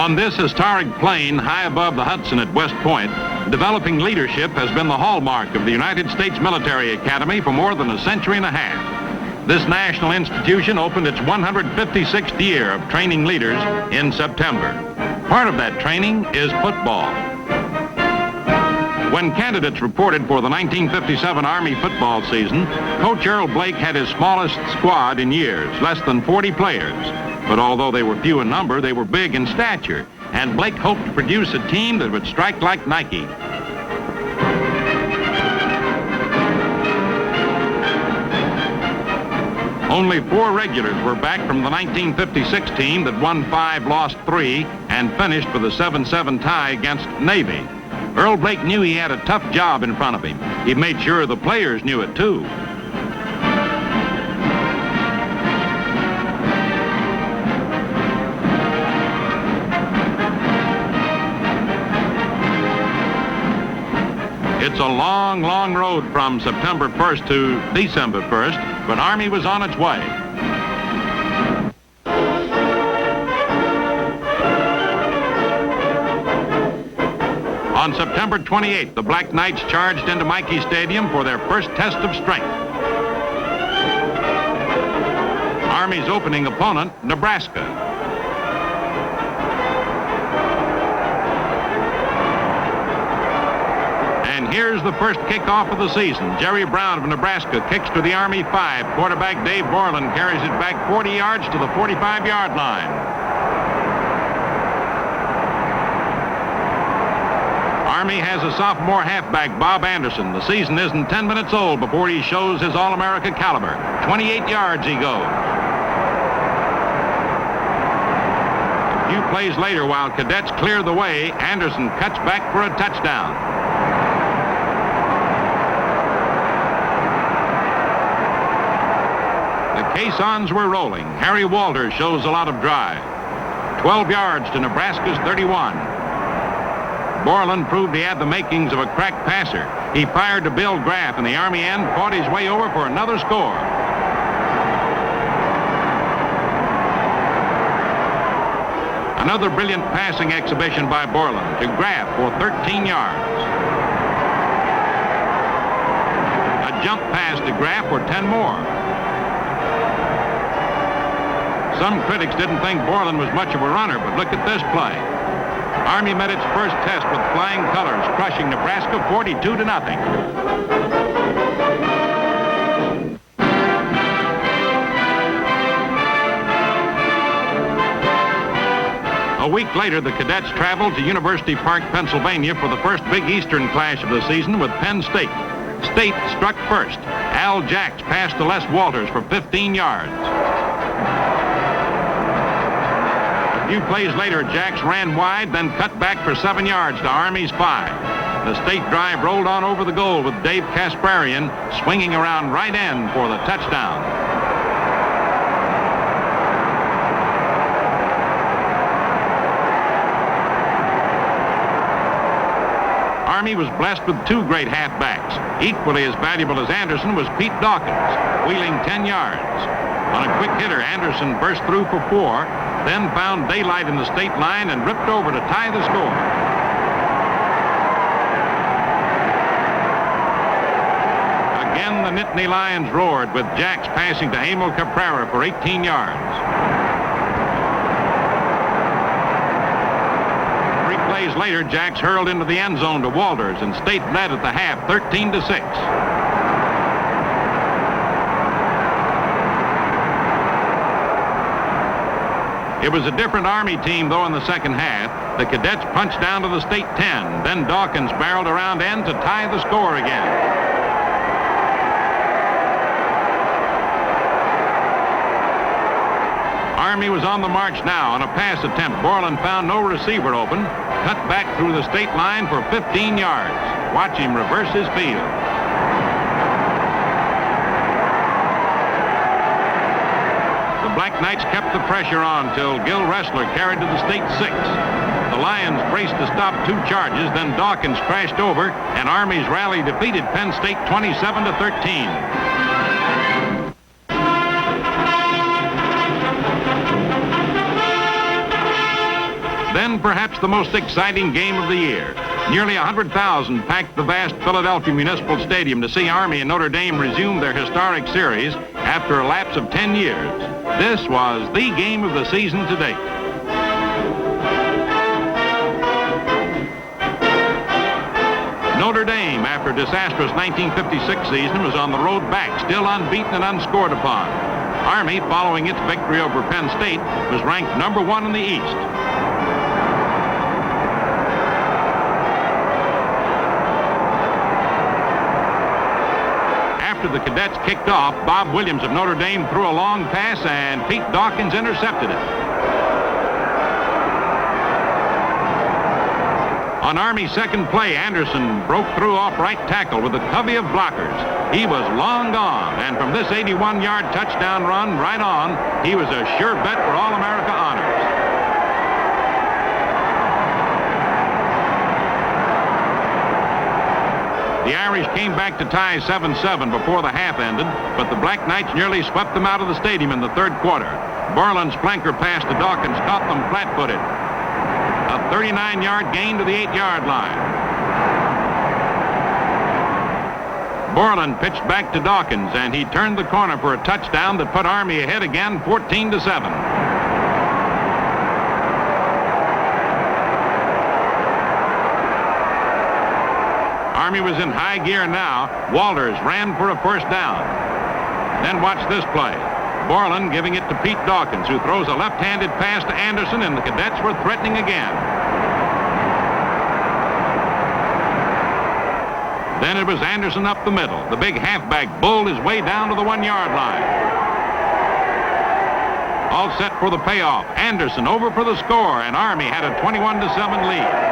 On this historic plain high above the Hudson at West Point, developing leadership has been the hallmark of the United States Military Academy for more than a century and a half. This national institution opened its 156th year of training leaders in September. Part of that training is football. When candidates reported for the 1957 Army football season, Coach Red Blaik had his smallest squad in years, less than 40 players. But although they were few in number, they were big in stature, and Blaik hoped to produce a team that would strike like Nike. Only 4 regulars were back from the 1956 team that won 5, lost 3, and finished with a 7-7 tie against Navy. Red Blaik knew he had a tough job in front of him. He made sure the players knew it, too. It's a long, long road from September 1st to December 1st, but Army was on its way. On September 28th, the Black Knights charged into Michie Stadium for their first test of strength. Army's opening opponent, Nebraska. And here's the first kickoff of the season. Jerry Brown of Nebraska kicks to the Army 5. Quarterback Dave Borland carries it back 40 yards to the 45-yard line. Army has a sophomore halfback, Bob Anderson. The season isn't 10 minutes old before he shows his All-America caliber. 28 yards he goes. A few plays later, while Cadets clear the way, Anderson cuts back for a touchdown. Caissons were rolling. Harry Walters shows a lot of drive. 12 yards to Nebraska's 31. Borland proved he had the makings of a crack passer. He fired to Bill Graff, and the Army end fought his way over for another score. Another brilliant passing exhibition by Borland to Graff for 13 yards. A jump pass to Graff for 10 more. Some critics didn't think Borland was much of a runner, but look at this play. Army met its first test with flying colors, crushing Nebraska 42-0. A week later, the Cadets traveled to University Park, Pennsylvania for the first Big Eastern clash of the season with Penn State. State struck first. Al Jacks passed to Les Walters for 15 yards. A few plays later, Jacks ran wide, then cut back for 7 yards to Army's 5. The State drive rolled on over the goal with Dave Kasparian swinging around right end for the touchdown. Army was blessed with 2 great halfbacks. Equally as valuable as Anderson was Pete Dawkins, wheeling 10 yards. On a quick hitter, Anderson burst through for 4, then found daylight in the state line and ripped over to tie the score. Again, the Nittany Lions roared with Jacks passing to Emil Caprara for 18 yards. 3 plays later, Jacks hurled into the end zone to Walters, and State led at the half 13-6. It was a different Army team, though, in the second half. The Cadets punched down to the State 10. Then Dawkins barreled around end to tie the score again. Army was on the march now. On a pass attempt, Borland found no receiver open. Cut back through the state line for 15 yards. Watch him reverse his field. Black Knights kept the pressure on till Gil Ressler carried to the State 6. The Lions braced to stop 2 charges, then Dawkins crashed over, and Army's rally defeated Penn State 27-13. Then and perhaps the most exciting game of the year. Nearly 100,000 packed the vast Philadelphia Municipal Stadium to see Army and Notre Dame resume their historic series after a lapse of 10 years. This was the game of the season to date. Notre Dame, after a disastrous 1956 season, was on the road back, still unbeaten and unscored upon. Army, following its victory over Penn State, was ranked #1 in the East. After the Cadets kicked off, Bob Williams of Notre Dame threw a long pass, and Pete Dawkins intercepted it. On Army's second play, Anderson broke through off right tackle with a covey of blockers. He was long gone, and from this 81-yard touchdown run right on, he was a sure bet for All-America honors. The Irish came back to tie 7-7 before the half ended, but the Black Knights nearly swept them out of the stadium in the third quarter. Borland's flanker pass to Dawkins caught them flat-footed. A 39-yard gain to the 8-yard line. Borland pitched back to Dawkins, and he turned the corner for a touchdown that put Army ahead again, 14-7. Army was in high gear now. Walters ran for a first down. Then watch this play. Borland giving it to Pete Dawkins, who throws a left-handed pass to Anderson, and the Cadets were threatening again. Then it was Anderson up the middle. The big halfback bowled his way down to the 1-yard line. All set for the payoff. Anderson over for the score, and Army had a 21-7 lead.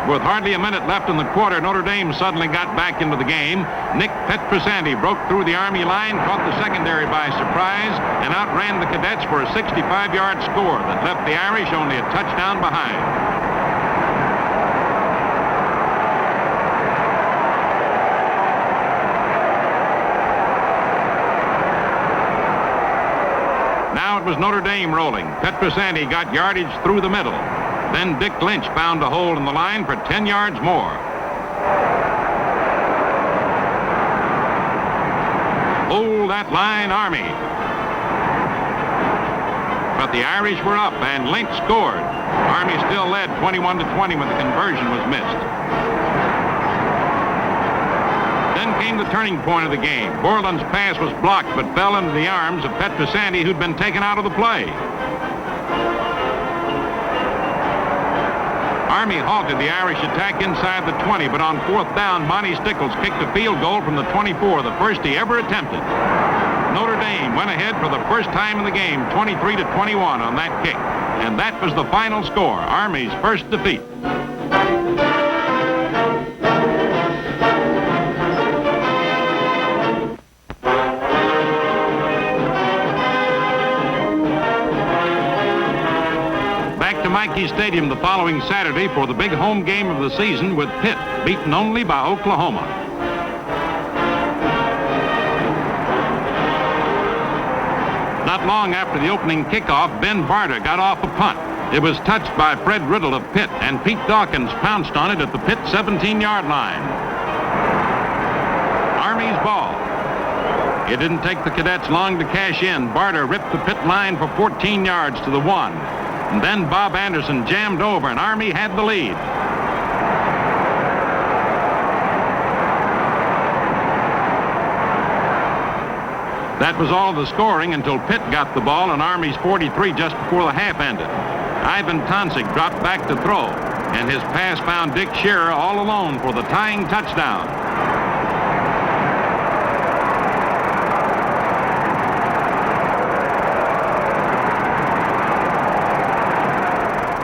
With hardly a minute left in the quarter, Notre Dame suddenly got back into the game. Nick Petrosanti broke through the Army line, caught the secondary by surprise, and outran the Cadets for a 65-yard score that left the Irish only a touchdown behind. Now it was Notre Dame rolling. Petrosanti got yardage through the middle. Then Dick Lynch found a hole in the line for 10 yards more. Hold that line, Army. But the Irish were up, and Lynch scored. Army still led 21-20 when the conversion was missed. Then came the turning point of the game. Borland's pass was blocked, but fell into the arms of Petrosanti, who'd been taken out of the play. Army halted the Irish attack inside the 20, but on fourth down, Monty Stickles kicked a field goal from the 24, the first he ever attempted. Notre Dame went ahead for the first time in the game, 23-21 on that kick. And that was the final score, Army's first defeat. Mikey Stadium the following Saturday for the big home game of the season, with Pitt beaten only by Oklahoma. Not long after the opening kickoff, Ben Barta got off a punt. It was touched by Fred Riddle of Pitt, and Pete Dawkins pounced on it at the Pitt 17-yard line. Army's ball. It didn't take the Cadets long to cash in. Barta ripped the Pitt line for 14 yards to the 1. And then Bob Anderson jammed over, and Army had the lead. That was all the scoring until Pitt got the ball on Army's 43 just before the half ended. Ivan Tonsig dropped back to throw, and his pass found Dick Shearer all alone for the tying touchdown.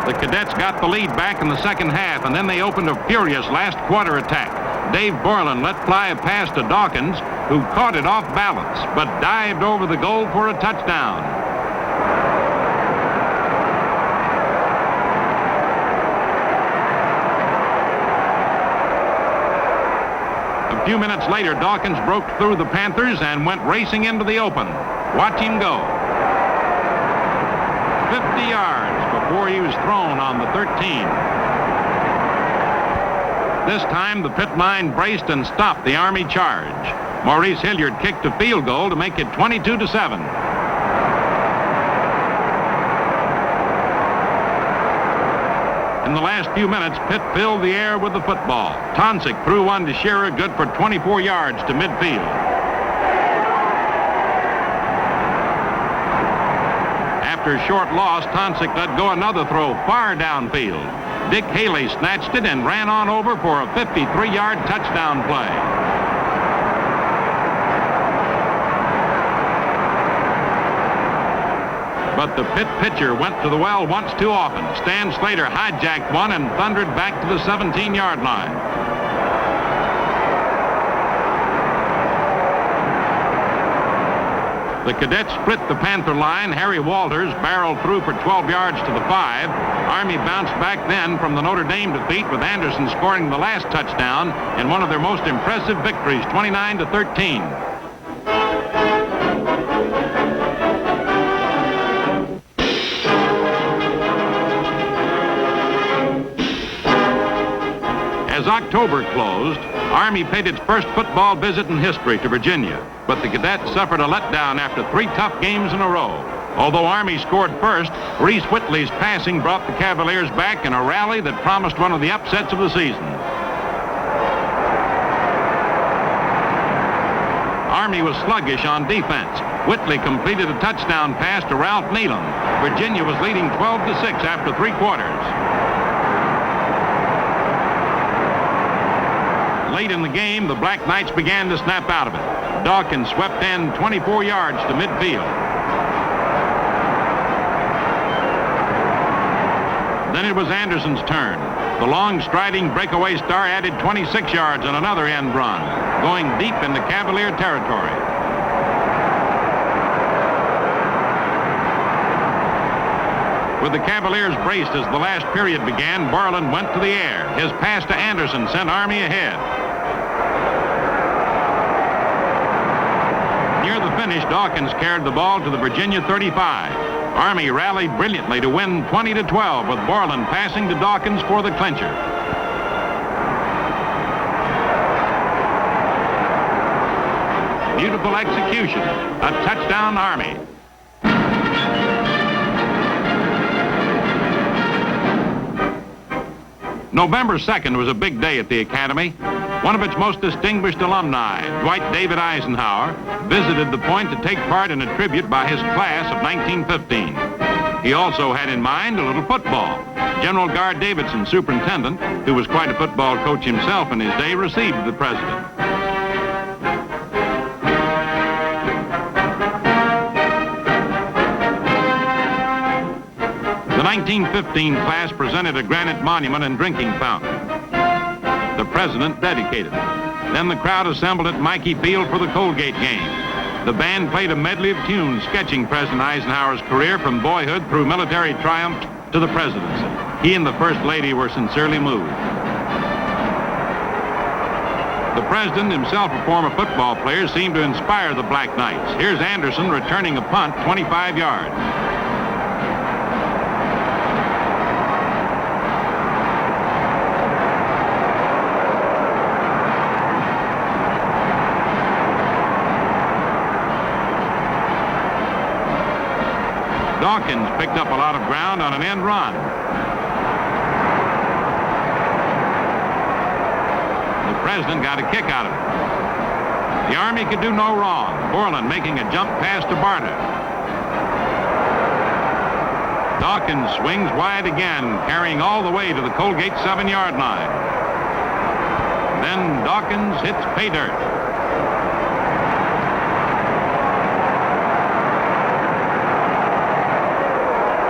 The Cadets got the lead back in the second half, and then they opened a furious last quarter attack. Dave Borland let fly a pass to Dawkins, who caught it off balance, but dived over the goal for a touchdown. A few minutes later, Dawkins broke through the Panthers and went racing into the open. Watch him go. 50 yards before he was thrown on the 13. This time, the pit line braced and stopped the Army charge. Maurice Hilliard kicked a field goal to make it 22-7. In the last few minutes, Pitt filled the air with the football. Tonsick threw one to Shearer, good for 24 yards to midfield. After a short loss, Tonsick let go another throw far downfield. Dick Haley snatched it and ran on over for a 53-yard touchdown play. But the Pitt pitcher went to the well once too often. Stan Slater hijacked one and thundered back to the 17-yard line. The Cadets split the Panther line. Harry Walters barreled through for 12 yards to the 5. Army bounced back then from the Notre Dame defeat, with Anderson scoring the last touchdown in one of their most impressive victories, 29-13. As October closed, Army paid its first football visit in history to Virginia, but the Cadets suffered a letdown after 3 tough games in a row. Although Army scored first, Reese Whitley's passing brought the Cavaliers back in a rally that promised one of the upsets of the season. Army was sluggish on defense. Whitley completed a touchdown pass to Ralph Needham. Virginia was leading 12-6 after 3 quarters. Late in the game, the Black Knights began to snap out of it. Dawkins swept in 24 yards to midfield. Then it was Anderson's turn. The long striding breakaway star added 26 yards on another end run, going deep into Cavalier territory. With the Cavaliers braced as the last period began, Borland went to the air. His pass to Anderson sent Army ahead. Near the finish, Dawkins carried the ball to the Virginia 35. Army rallied brilliantly to win 20-12, with Borland passing to Dawkins for the clincher. Beautiful execution. A touchdown, Army. November 2nd was a big day at the Academy. One of its most distinguished alumni, Dwight David Eisenhower, visited the point to take part in a tribute by his class of 1915. He also had in mind a little football. General Guard Davidson, superintendent, who was quite a football coach himself in his day, received the president. The 1915 class presented a granite monument and drinking fountain. The president dedicated it. Then the crowd assembled at Mikey Field for the Colgate game. The band played a medley of tunes sketching President Eisenhower's career from boyhood through military triumphs to the presidency. He and the First Lady were sincerely moved. The president, himself a former football player, seemed to inspire the Black Knights. Here's Anderson returning a punt 25 yards. Dawkins picked up a lot of ground on an end run. The president got a kick out of it. The Army could do no wrong. Borland making a jump pass to Barta. Dawkins swings wide again, carrying all the way to the Colgate 7-yard line. Then Dawkins hits pay dirt.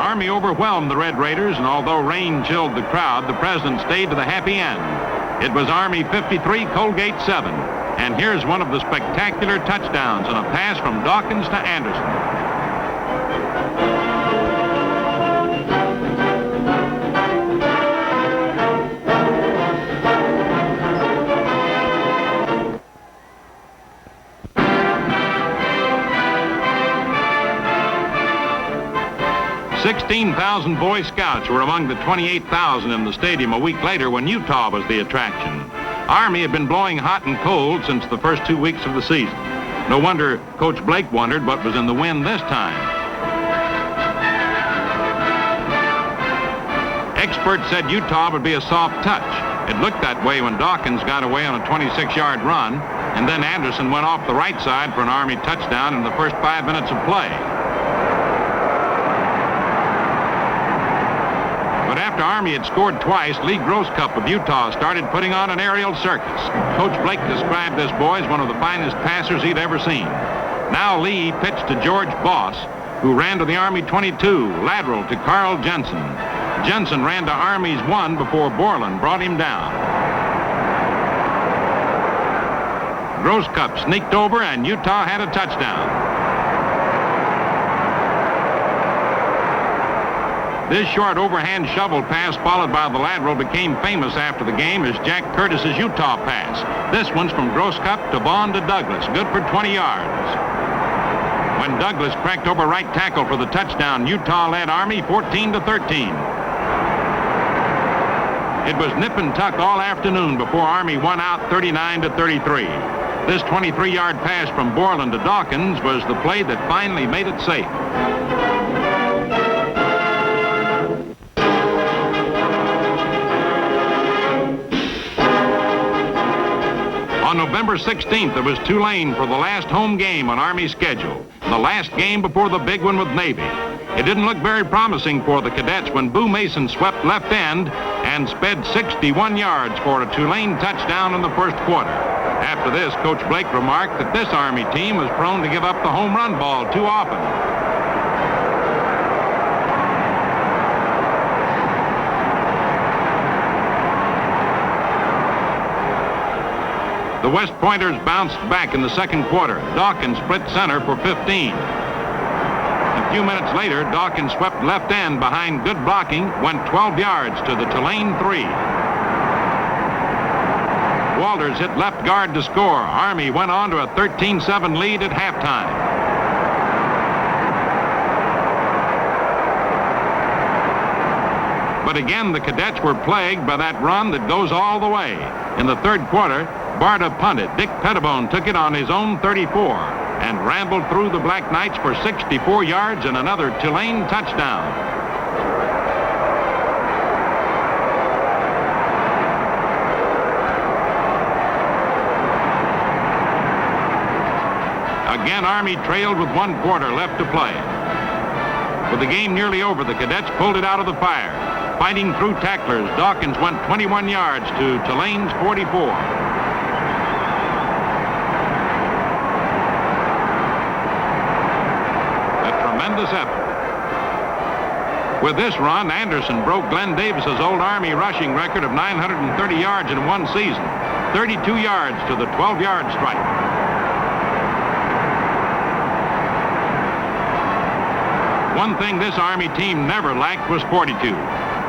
Army overwhelmed the Red Raiders, and although rain chilled the crowd, the president stayed to the happy end. It was Army 53, Colgate 7. And here's one of the spectacular touchdowns on a pass from Dawkins to Anderson. 16,000 Boy Scouts were among the 28,000 in the stadium a week later when Utah was the attraction. Army had been blowing hot and cold since the first 2 weeks of the season. No wonder Coach Blaik wondered what was in the wind this time. Experts said Utah would be a soft touch. It looked that way when Dawkins got away on a 26-yard run, and then Anderson went off the right side for an Army touchdown in the first 5 minutes of play. But after Army had scored twice, Lee Groscup of Utah started putting on an aerial circus. Coach Blaik described this boy as one of the finest passers he'd ever seen. Now Lee pitched to George Boss, who ran to the Army 22, lateral to Carl Jensen. Jensen ran to Army's 1 before Borland brought him down. Groscup sneaked over and Utah had a touchdown. This short overhand shovel pass followed by the lateral became famous after the game as Jack Curtis's Utah pass. This one's from Groscup to Vaughn to Douglas, good for 20 yards. When Douglas cracked over right tackle for the touchdown, Utah led Army 14-13. It was nip and tuck all afternoon before Army won out 39-33. This 23-yard pass from Borland to Dawkins was the play that finally made it safe. On November 16th, it was Tulane for the last home game on Army's schedule, the last game before the big one with Navy. It didn't look very promising for the Cadets when Boo Mason swept left end and sped 61 yards for a Tulane touchdown in the first quarter. After this, Coach Blaik remarked that this Army team was prone to give up the home run ball too often. The West Pointers bounced back in the second quarter. Dawkins split center for 15. A few minutes later, Dawkins swept left end behind good blocking, went 12 yards to the Tulane 3. Walters hit left guard to score. Army went on to a 13-7 lead at halftime. But again, the Cadets were plagued by that run that goes all the way. In the third quarter, Barta punted. Dick Pettibone took it on his own 34 and rambled through the Black Knights for 64 yards and another Tulane touchdown. Again, Army trailed with 1 quarter left to play. With the game nearly over, the Cadets pulled it out of the fire. Fighting through tacklers, Dawkins went 21 yards to Tulane's 44. Tremendous effort. With this run, Anderson broke Glenn Davis's old Army rushing record of 930 yards in one season, 32 yards to the 12-yard strike. One thing this Army team never lacked was fortitude.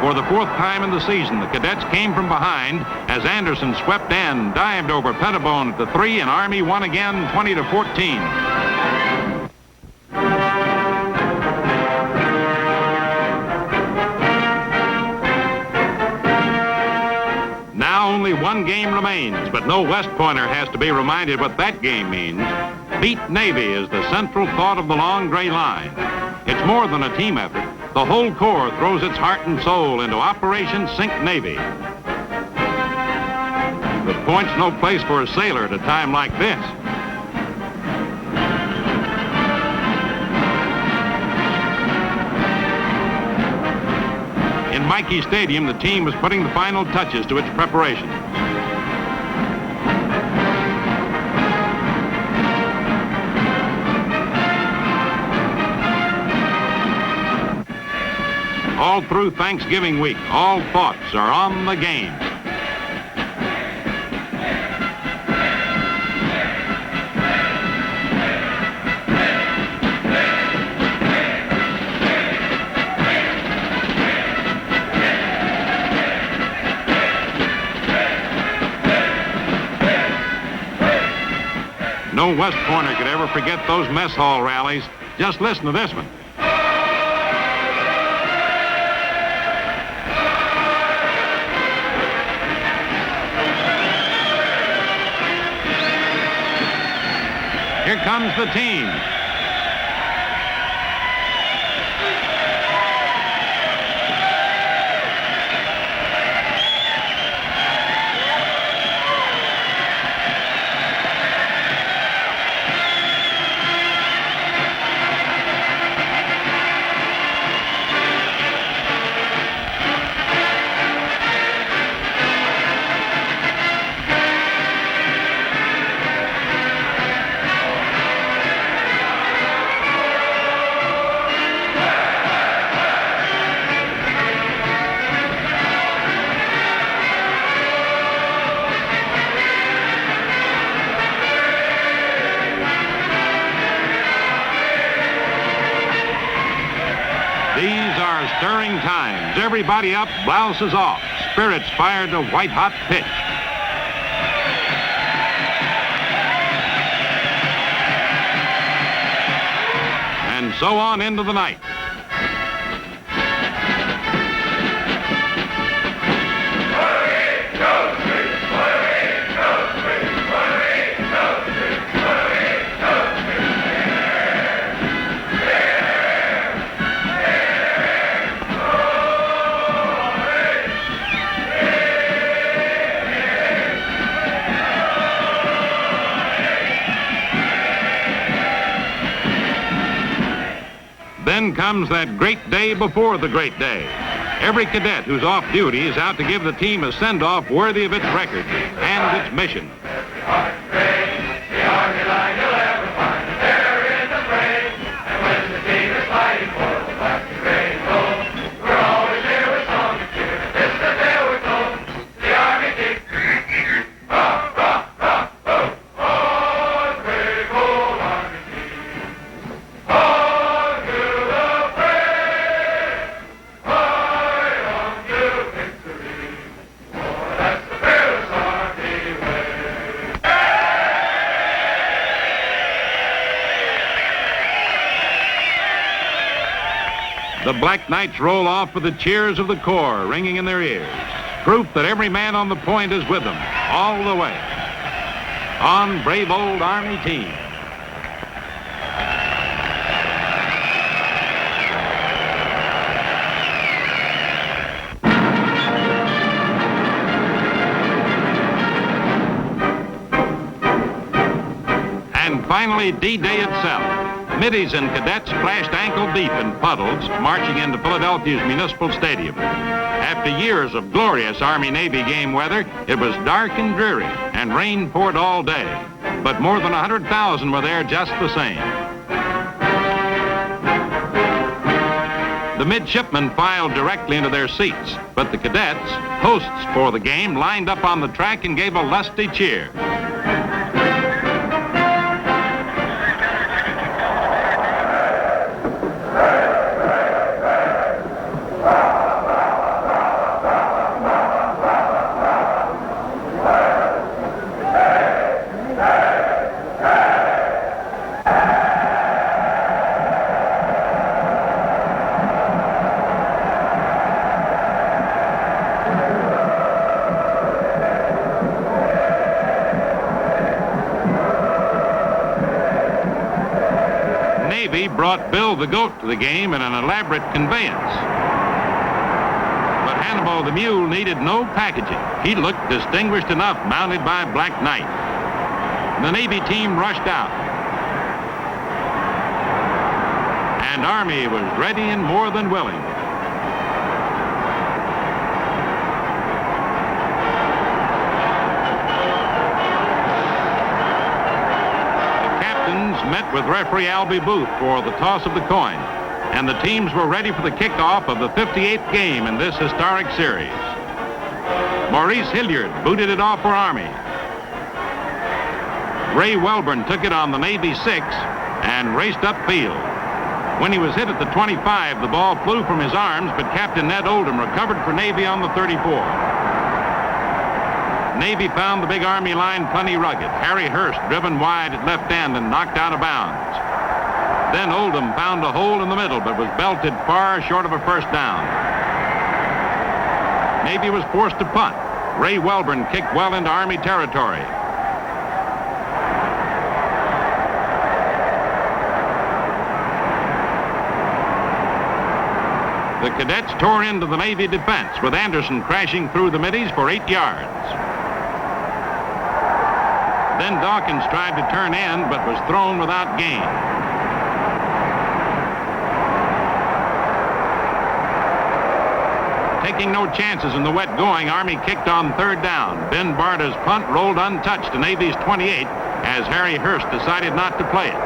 For the 4th time in the season, the Cadets came from behind as Anderson swept in, dived over Pettibone at the 3, and Army won again 20-14. Only one game remains, but no West Pointer has to be reminded what that game means. Beat Navy is the central thought of the long gray line. It's more than a team effort. The whole Corps throws its heart and soul into Operation Sink Navy. The point's no place for a sailor at a time like this. In Mikey Stadium, the team was putting the final touches to its preparations. All through Thanksgiving week, all thoughts are on the game. No West Pointer could ever forget those mess hall rallies. Just listen to this one. Here comes the team. These are stirring times. Everybody up, blouses off, spirits fired to white-hot pitch. And so on into the night. Then comes that great day before the great day. Every cadet who's off duty is out to give the team a send-off worthy of its record and its mission. The Black Knights roll off with the cheers of the Corps ringing in their ears. Proof that every man on the point is with them all the way. On, brave old Army team. And finally, D-Day itself. Middies and cadets splashed ankle deep in puddles, marching into Philadelphia's Municipal Stadium. After years of glorious Army-Navy game weather, it was dark and dreary, and rain poured all day. But more than 100,000 were there just the same. The midshipmen filed directly into their seats, but the cadets, hosts for the game, lined up on the track and gave a lusty cheer. Navy brought Bill the Goat to the game in an elaborate conveyance. But Hannibal the Mule needed no packaging. He looked distinguished enough mounted by Black Knight. The Navy team rushed out. And Army was ready and more than willing. Met with referee Albie Booth for the toss of the coin, and the teams were ready for the kickoff of the 58th game in this historic series. Maurice Hilliard booted it off for Army. Ray Welborn took it on the Navy 6 and raced upfield. When he was hit at the 25, the ball flew from his arms, but Captain Ned Oldham recovered for Navy on the 34. Navy found the big Army line plenty rugged. Harry Hurst driven wide at left end and knocked out of bounds. Then Oldham found a hole in the middle, but was belted far short of a first down. Navy was forced to punt. Ray Welborn kicked well into Army territory. The Cadets tore into the Navy defense, with Anderson crashing through the middies for 8 yards. Then Dawkins tried to turn in, but was thrown without gain. Taking no chances in the wet going, Army kicked on 3rd down. Ben Barda's punt rolled untouched to Navy's 28 as Harry Hurst decided not to play it.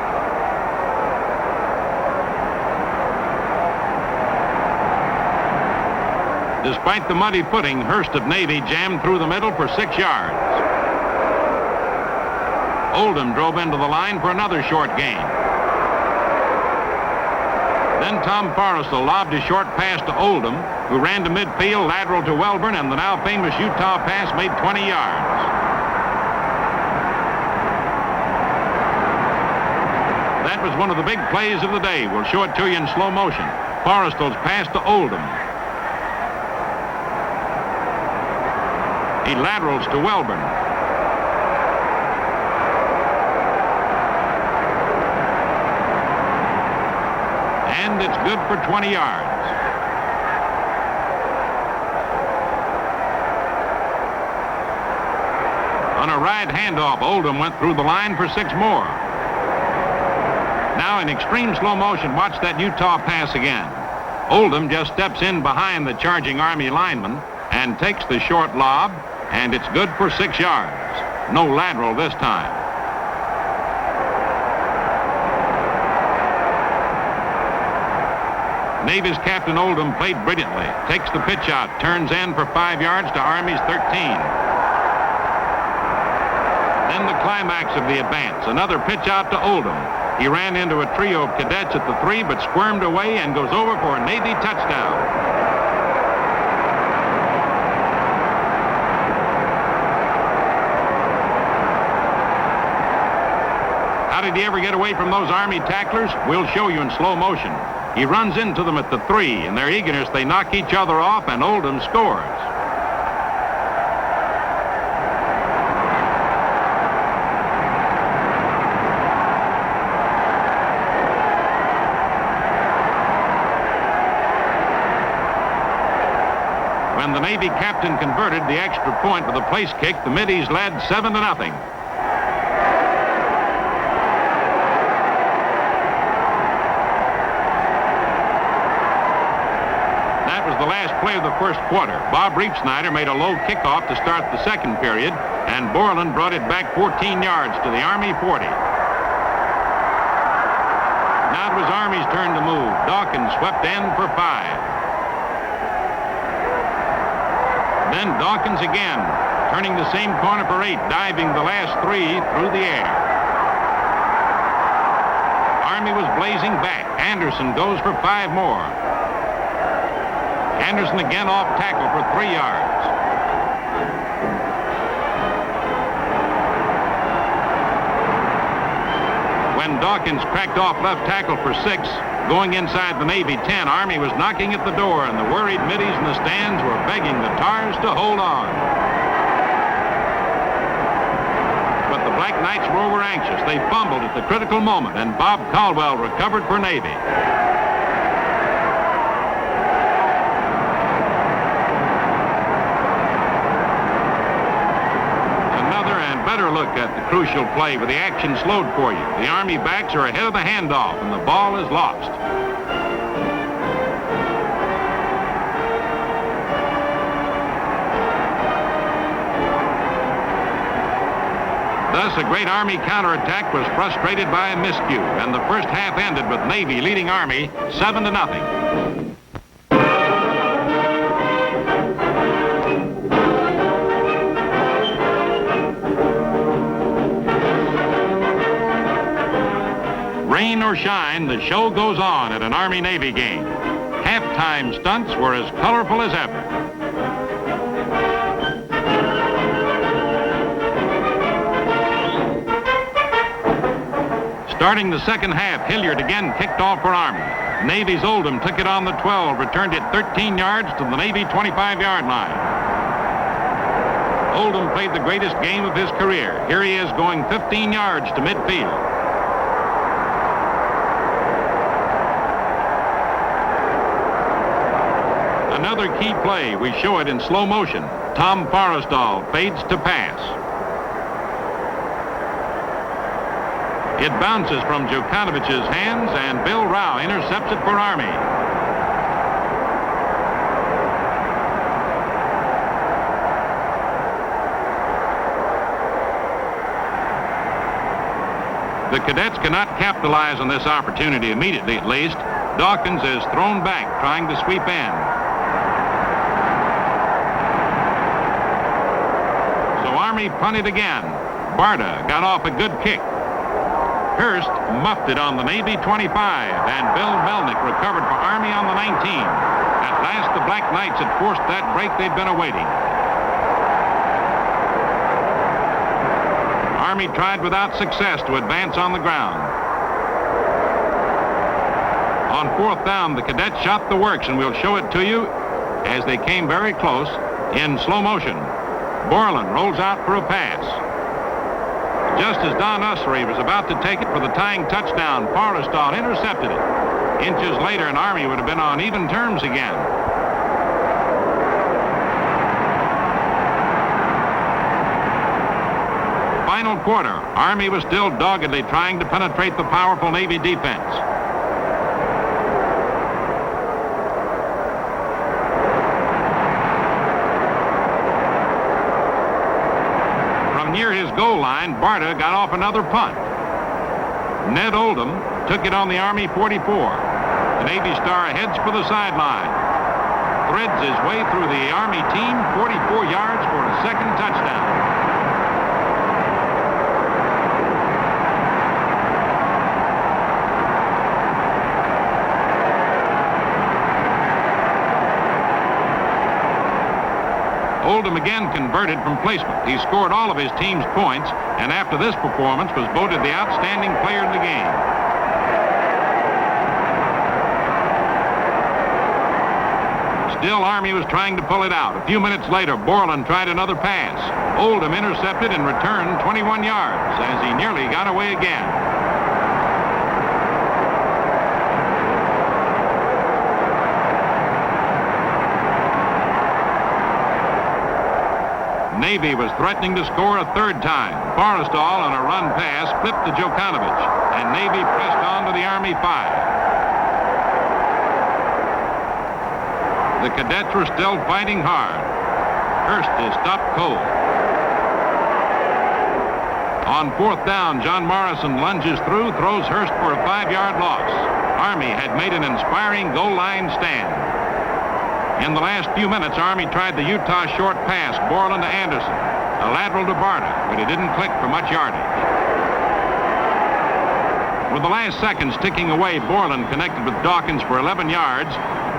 Despite the muddy footing, Hurst of Navy jammed through the middle for 6 yards. Oldham drove into the line for another short gain. Then Tom Forrestal lobbed a short pass to Oldham, who ran to midfield, lateral to Welborn, and the now famous Utah pass made 20 yards. That was one of the big plays of the day. We'll show it to you in slow motion. Forrestal's pass to Oldham. He laterals to Welborn. And it's good for 20 yards. On a right handoff, Oldham went through the line for 6 more. Now in extreme slow motion, watch that Utah pass again. Oldham just steps in behind the charging Army lineman and takes the short lob, and it's good for 6 yards. No lateral this time. Navy's Captain Oldham played brilliantly. Takes the pitch out, turns in for 5 yards to Army's 13. Then the climax of the advance. Another pitch out to Oldham. He ran into a trio of Cadets at the 3, but squirmed away and goes over for a Navy touchdown. How did he ever get away from those Army tacklers? We'll show you in slow motion. He runs into them at the 3. In their eagerness, they knock each other off, and Oldham scores. When the Navy captain converted the extra point with a place kick, the middies led 7-0. The last play of the first quarter. Bob Reepsnyder made a low kickoff to start the second period, and Borland brought it back 14 yards to the Army 40. Now it was Army's turn to move. Dawkins swept in for 5. Then Dawkins again, turning the same corner for 8, diving the last 3 through the air. Army was blazing back. Anderson goes for 5 more. Anderson again off tackle for 3 yards. When Dawkins cracked off left tackle for 6, going inside the Navy 10, Army was knocking at the door, and the worried middies in the stands were begging the Tars to hold on. But the Black Knights were over anxious. They fumbled at the critical moment, and Bob Caldwell recovered for Navy. Better look at the crucial play with the action slowed for you. The Army backs are ahead of the handoff, and the ball is lost. Thus, a great Army counterattack was frustrated by a miscue, and the first half ended with Navy leading Army 7-0. Rain or shine, the show goes on at an Army-Navy game. Halftime stunts were as colorful as ever. Starting the second half, Hilliard again kicked off for Army. Navy's Oldham took it on the 12, returned it 13 yards to the Navy 25-yard line. Oldham played the greatest game of his career. Here he is going 15 yards to midfield. Another key play, we show it in slow motion. Tom Forrestal fades to pass. It bounces from Djukanovich's hands, and Bill Rao intercepts it for Army. The Cadets cannot capitalize on this opportunity immediately, at least. Dawkins is thrown back, trying to sweep in. So Army punted again. Barta got off a good kick. Hurst muffed it on the Navy 25, and Bill Melnick recovered for Army on the 19. At last, the Black Knights had forced that break they'd been awaiting. Army tried without success to advance on the ground. On fourth down, the Cadets shot the works, and we'll show it to you as they came very close in slow motion. Borland rolls out for a pass. Just as Don Ussery was about to take it for the tying touchdown, Forrestal intercepted it. Inches later, and Army would have been on even terms again. Final quarter, Army was still doggedly trying to penetrate the powerful Navy defense. Near his goal line, Barta got off another punt. Ned Oldham took it on the Army 44. The Navy star heads for the sideline. Threads his way through the Army team, 44 yards for a second touchdown. Oldham again converted from placement. He scored all of his team's points, and after this performance was voted the outstanding player in the game. Still, Army was trying to pull it out. A few minutes later, Borland tried another pass. Oldham intercepted and returned 21 yards as he nearly got away again. Navy was threatening to score a third time. Forrestal on a run pass flipped to Djukanovich, and Navy pressed on to the Army 5. The Cadets were still fighting hard. Hurst is stopped cold. On fourth down, John Morrison lunges through, throws Hurst for a 5-yard loss. Army had made an inspiring goal line stand. In the last few minutes, Army tried the Utah short pass, Borland to Anderson, a lateral to Barta, but it didn't click for much yardage. With the last seconds ticking away, Borland connected with Dawkins for 11 yards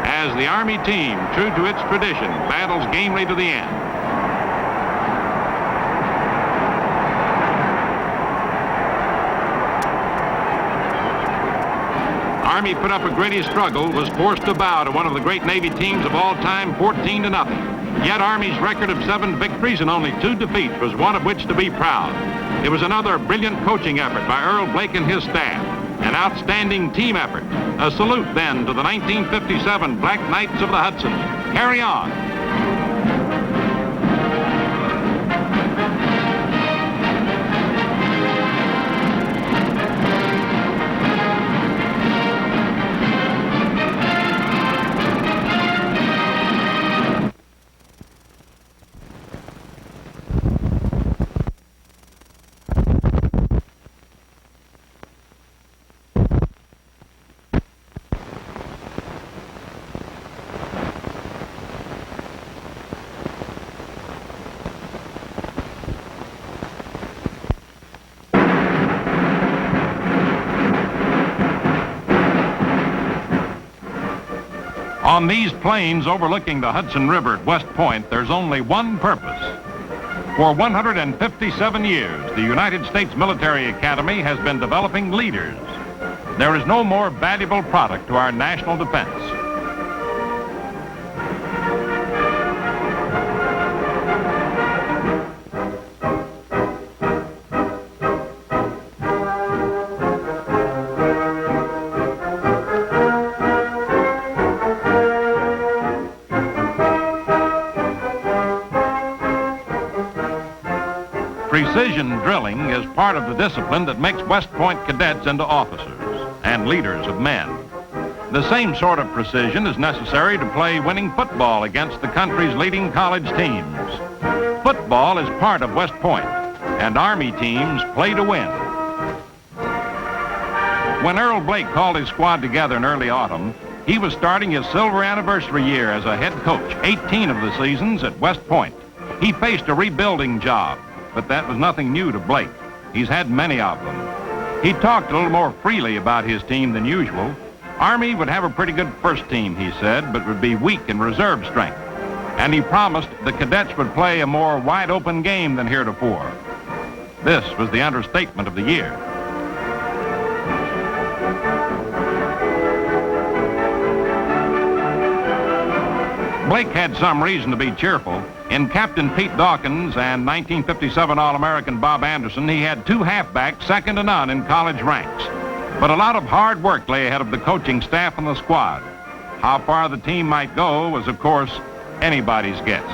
as the Army team, true to its tradition, battles gamely to the end. Army put up a gritty struggle, was forced to bow to one of the great Navy teams of all time, 14-0. Yet Army's record of 7 victories and only 2 defeats was one of which to be proud. It was another brilliant coaching effort by Earl Blaik and his staff, an outstanding team effort. A salute then to the 1957 Black Knights of the Hudson. Carry on. On these plains overlooking the Hudson River at West Point, there's only one purpose. For 157 years, the United States Military Academy has been developing leaders. There is no more valuable product to our national defense. Precision drilling is part of the discipline that makes West Point cadets into officers and leaders of men. The same sort of precision is necessary to play winning football against the country's leading college teams. Football is part of West Point, and Army teams play to win. When Red Blaik called his squad together in early autumn, he was starting his silver anniversary year as a head coach, 18 of the seasons at West Point. He faced a rebuilding job, but that was nothing new to Blaik. He's had many of them. He talked a little more freely about his team than usual. Army would have a pretty good first team, he said, but would be weak in reserve strength. And he promised the cadets would play a more wide-open game than heretofore. This was the understatement of the year. Blaik had some reason to be cheerful. In Captain Pete Dawkins and 1957 All-American Bob Anderson, he had two halfbacks second to none in college ranks. But a lot of hard work lay ahead of the coaching staff and the squad. How far the team might go was, of course, anybody's guess.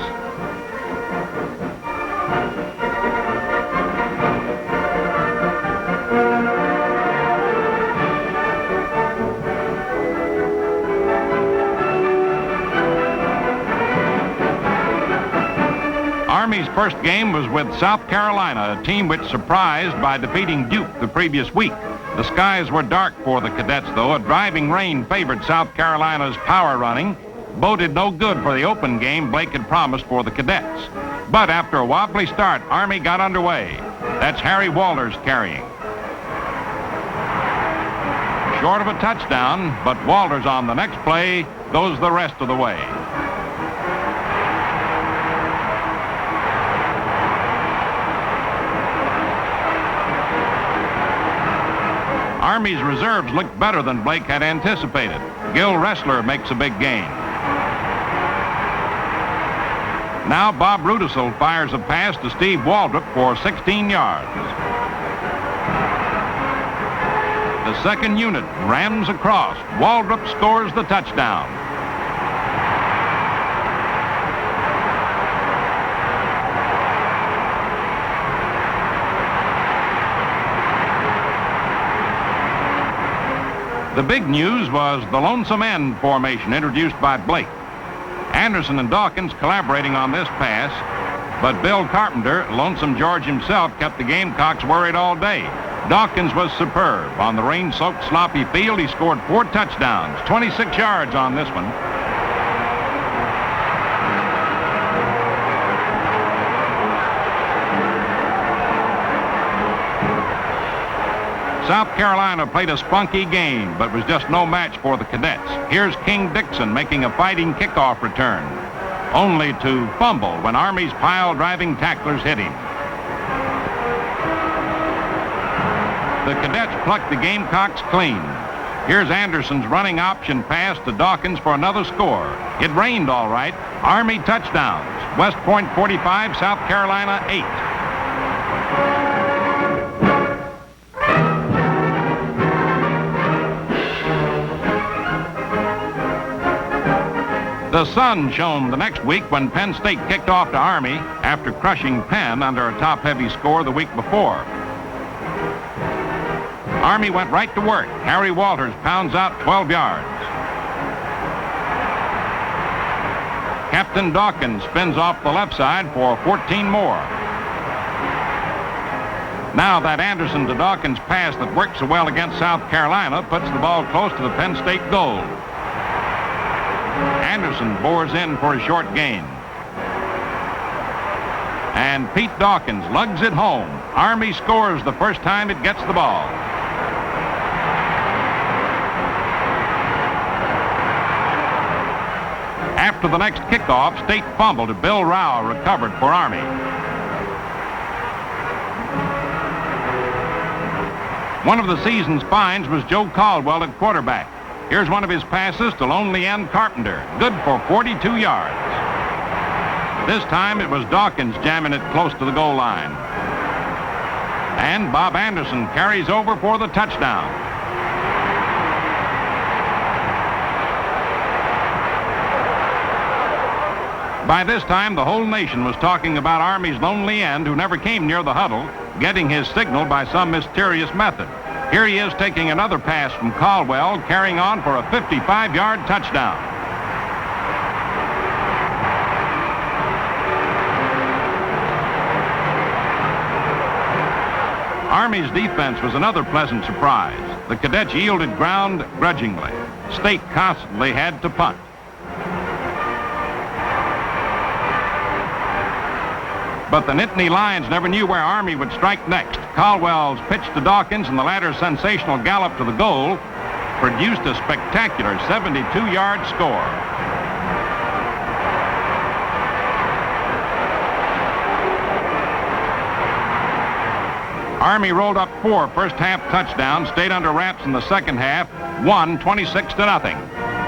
Army's first game was with South Carolina, a team which surprised by defeating Duke the previous week. The skies were dark for the cadets, though. A driving rain favored South Carolina's power running, boded no good for the open game Blaik had promised for the cadets. But after a wobbly start, Army got underway. That's Harry Walters carrying. Short of a touchdown, but Walters on the next play goes the rest of the way. Army's reserves looked better than Blaik had anticipated. Gil Ressler makes a big gain. Now Bob Rudisill fires a pass to Steve Waldrop for 16 yards. The second unit rams across. Waldrop scores the touchdown. The big news was the lonesome end formation introduced by Blaik. Anderson and Dawkins collaborating on this pass, but Bill Carpenter, Lonesome George himself, kept the Gamecocks worried all day. Dawkins was superb. On the rain-soaked, sloppy field, he scored 4 touchdowns, 26 yards on this one. South Carolina played a spunky game, but was just no match for the cadets. Here's King Dixon making a fighting kickoff return, only to fumble when Army's pile-driving tacklers hit him. The cadets plucked the Gamecocks clean. Here's Anderson's running option pass to Dawkins for another score. It rained all right. Army touchdowns. West Point 45, South Carolina 8. The sun shone the next week when Penn State kicked off to Army after crushing Penn under a top-heavy score the week before. Army went right to work. Harry Walters pounds out 12 yards. Captain Dawkins spins off the left side for 14 more. Now that Anderson to Dawkins pass that worked so well against South Carolina puts the ball close to the Penn State goal. Anderson bores in for a short gain. And Pete Dawkins lugs it home. Army scores the first time it gets the ball. After the next kickoff, State fumbled. Bill Rao recovered for Army. One of the season's finds was Joe Caldwell at quarterback. Here's one of his passes to Lonely End Carpenter. Good for 42 yards. This time it was Dawkins jamming it close to the goal line. And Bob Anderson carries over for the touchdown. By this time, the whole nation was talking about Army's lonely end who never came near the huddle, getting his signal by some mysterious method. Here he is taking another pass from Caldwell, carrying on for a 55-yard touchdown. Army's defense was another pleasant surprise. The Cadets yielded ground grudgingly. State constantly had to punt. But the Nittany Lions never knew where Army would strike next. Caldwell's pitch to Dawkins and the latter's sensational gallop to the goal produced a spectacular 72-yard score. Army rolled up 4 first-half touchdowns, stayed under wraps in the second half, won 26-0.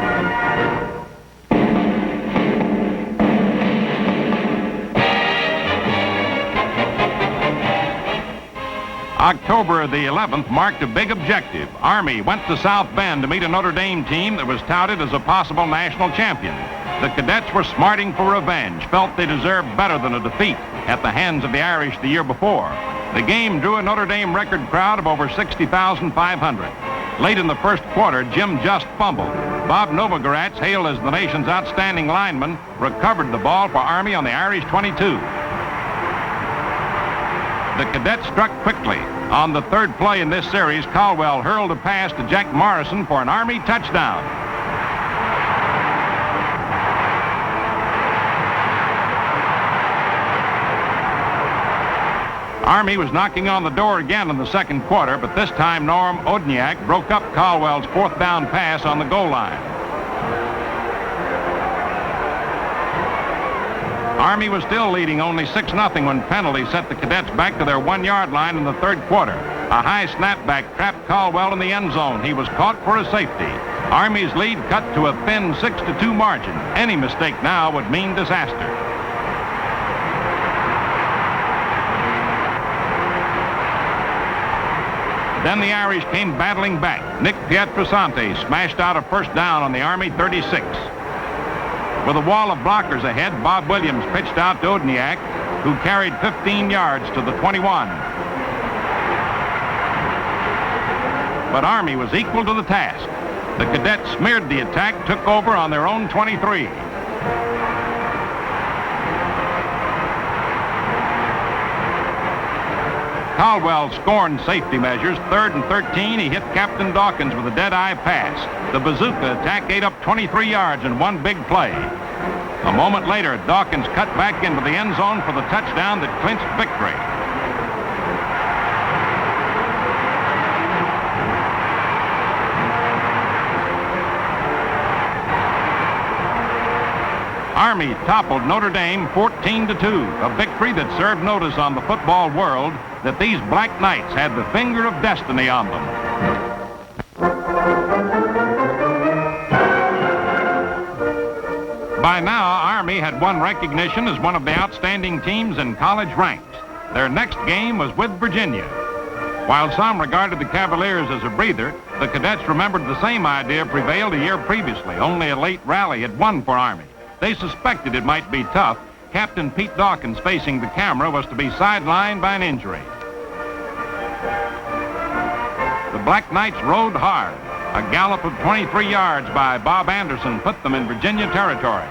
October the 11th marked a big objective. Army went to South Bend to meet a Notre Dame team that was touted as a possible national champion. The Cadets were smarting for revenge, felt they deserved better than a defeat at the hands of the Irish the year before. The game drew a Notre Dame record crowd of over 60,500. Late in the first quarter, Jim Just fumbled. Bob Novogratz, hailed as the nation's outstanding lineman, recovered the ball for Army on the Irish 22. The Cadets struck quickly. On the third play in this series, Caldwell hurled a pass to Jack Morrison for an Army touchdown. Army was knocking on the door again in the second quarter, but this time Norm Odniak broke up Caldwell's fourth down pass on the goal line. Army was still leading only 6-0 when penalty set the Cadets back to their 1-yard line in the third quarter. A high snapback trapped Caldwell in the end zone. He was caught for a safety. Army's lead cut to a thin 6-2 margin. Any mistake now would mean disaster. Then the Irish came battling back. Nick Pietrasante smashed out a first down on the Army 36. With a wall of blockers ahead, Bob Williams pitched out to Odniak, who carried 15 yards to the 21. But Army was equal to the task. The Cadets smeared the attack, took over on their own 23. Caldwell scorned safety measures. 3rd and 13, he hit Captain Dawkins with a dead-eye pass. The bazooka attack ate up 23 yards in one big play. A moment later, Dawkins cut back into the end zone for the touchdown that clinched victory. Army toppled Notre Dame 14-2, a victory that served notice on the football world that these Black Knights had the finger of destiny on them. By now, Army had won recognition as one of the outstanding teams in college ranks. Their next game was with Virginia. While some regarded the Cavaliers as a breather, the Cadets remembered the same idea prevailed a year previously. Only a late rally had won for Army. They suspected it might be tough. Captain Pete Dawkins, facing the camera, was to be sidelined by an injury. The Black Knights rode hard. A gallop of 23 yards by Bob Anderson put them in Virginia territory.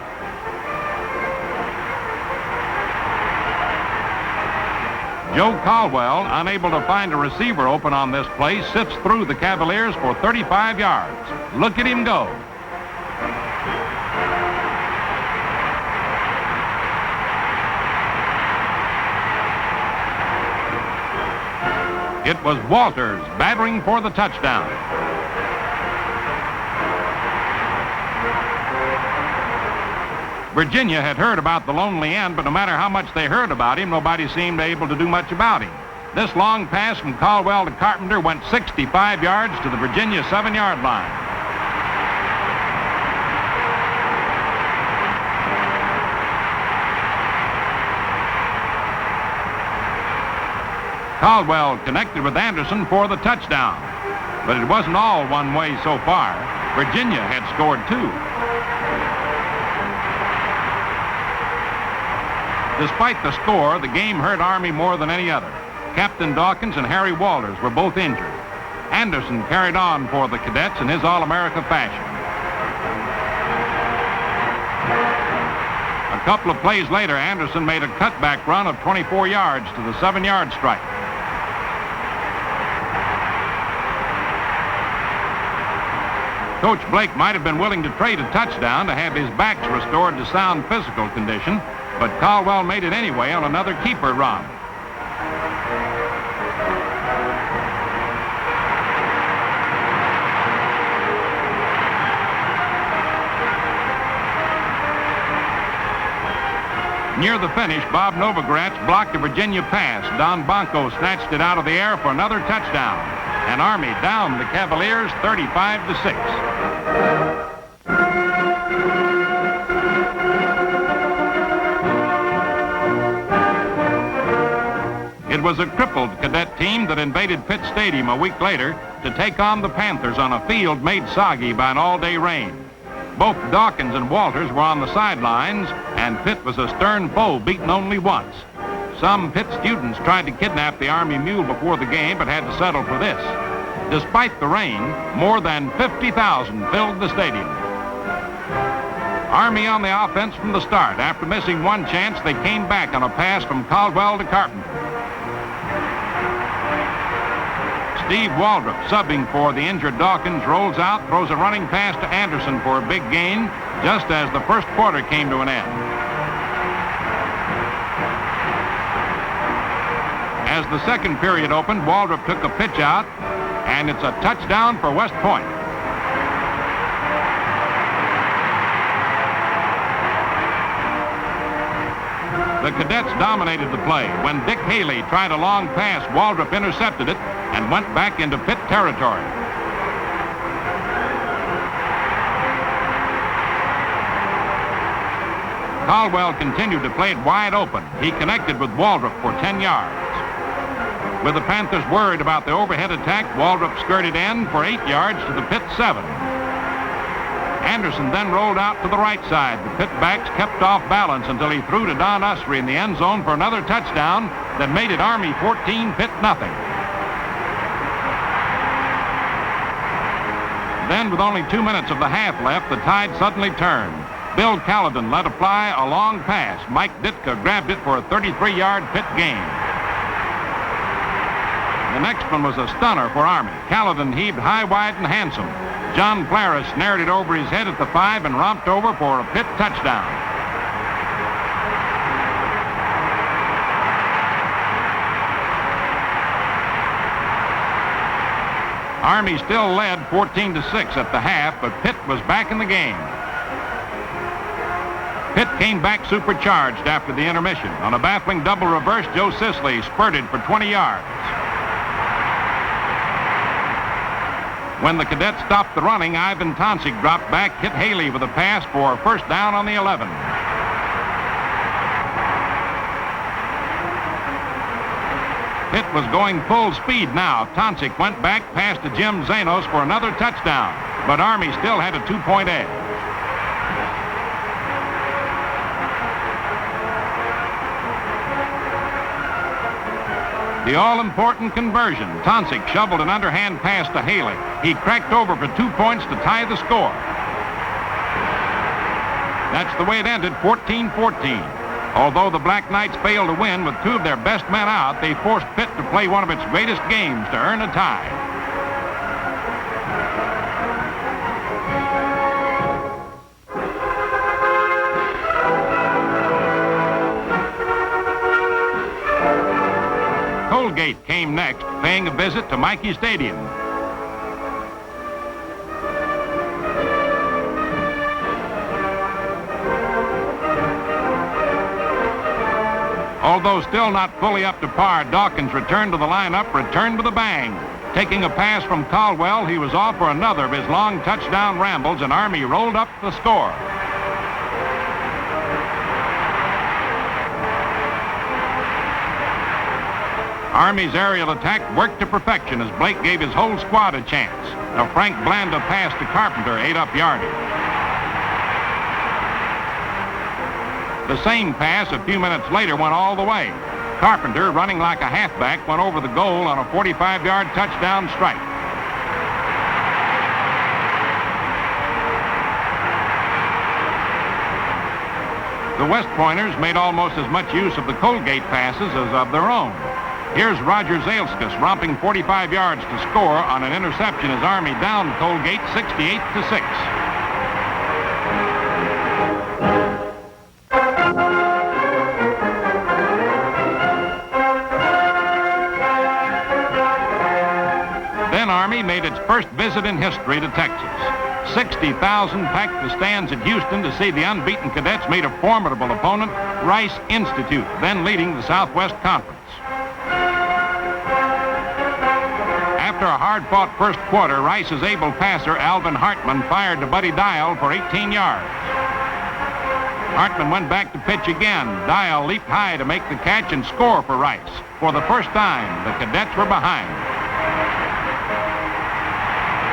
Joe Caldwell, unable to find a receiver open on this play, sifts through the Cavaliers for 35 yards. Look at him go. It was Walters battering for the touchdown. Virginia had heard about the lonely end, but no matter how much they heard about him, nobody seemed able to do much about him. This long pass from Caldwell to Carpenter went 65 yards to the Virginia 7-yard line. Caldwell connected with Anderson for the touchdown. But it wasn't all one way so far. Virginia had scored 2. Despite the score, the game hurt Army more than any other. Captain Dawkins and Harry Walters were both injured. Anderson carried on for the Cadets in his All-America fashion. A couple of plays later, Anderson made a cutback run of 24 yards to the 7-yard stripe. Coach Blaik might have been willing to trade a touchdown to have his backs restored to sound physical condition, but Caldwell made it anyway on another keeper run. Near the finish, Bob Novogratz blocked a Virginia pass. Don Bonco snatched it out of the air for another touchdown. And Army down the Cavaliers 35-6. It was a crippled cadet team that invaded Pitt Stadium a week later to take on the Panthers on a field made soggy by an all-day rain. Both Dawkins and Walters were on the sidelines, and Pitt was a stern foe, beaten only once. Some Pitt students tried to kidnap the Army mule before the game, but had to settle for this. Despite the rain, more than 50,000 filled the stadium. Army on the offense from the start. After missing one chance, they came back on a pass from Caldwell to Carpenter. Steve Waldrop, subbing for the injured Dawkins, rolls out, throws a running pass to Anderson for a big gain, just as the first quarter came to an end. As the second period opened, Waldrop took a pitch out, and it's a touchdown for West Point. The Cadets dominated the play. When Dick Haley tried a long pass, Waldrop intercepted it and went back into Pitt territory. Caldwell continued to play it wide open. He connected with Waldrop for 10 yards. With the Panthers worried about the overhead attack, Waldrop skirted in for 8 yards to the Pitt 7. Anderson then rolled out to the right side. The Pitt backs kept off balance until he threw to Don Usry in the end zone for another touchdown that made it Army 14, Pitt nothing. Then, with only 2 minutes of the half left, the tide suddenly turned. Bill Callahan let fly a long pass. Mike Ditka grabbed it for a 33-yard Pitt gain. The next one was a stunner for Army. Callahan heaved high, wide, and handsome. John Flaris snared it over his head at the 5 and romped over for a Pitt touchdown. Army still led 14-6 at the half, but Pitt was back in the game. Pitt came back supercharged after the intermission. On a baffling double reverse, Joe Sisley spurted for 20 yards. When the Cadets stopped the running, Ivan Tonsig dropped back, hit Haley with a pass for a first down on the 11. Pitt was going full speed now. Tonsig went back, passed to Jim Zanos for another touchdown, but Army still had a 2-point edge. The all-important conversion. Tonsig shoveled an underhand pass to Haley. He cracked over for 2 points to tie the score. That's the way it ended, 14-14. Although the Black Knights failed to win with 2 of their best men out, they forced Pitt to play one of its greatest games to earn a tie. Colgate came next, paying a visit to Michie Stadium. Although still not fully up to par, Dawkins returned to the lineup, returned with a bang. Taking a pass from Caldwell, he was off for another of his long touchdown rambles, and Army rolled up the score. Army's aerial attack worked to perfection as Blaik gave his whole squad a chance. A Frank Blanda pass to Carpenter ate up yardage. The same pass a few minutes later went all the way. Carpenter, running like a halfback, went over the goal on a 45-yard touchdown strike. The West Pointers made almost as much use of the Colgate passes as of their own. Here's Roger Zaleskus romping 45 yards to score on an interception as Army downed Colgate 68-6. Army made its first visit in history to Texas. 60,000 packed the stands at Houston to see the unbeaten Cadets meet a formidable opponent, Rice Institute, then leading the Southwest Conference. After a hard-fought first quarter, Rice's able passer, Alvin Hartman, fired to Buddy Dial for 18 yards. Hartman went back to pitch again. Dial leaped high to make the catch and score for Rice. For the first time, the Cadets were behind.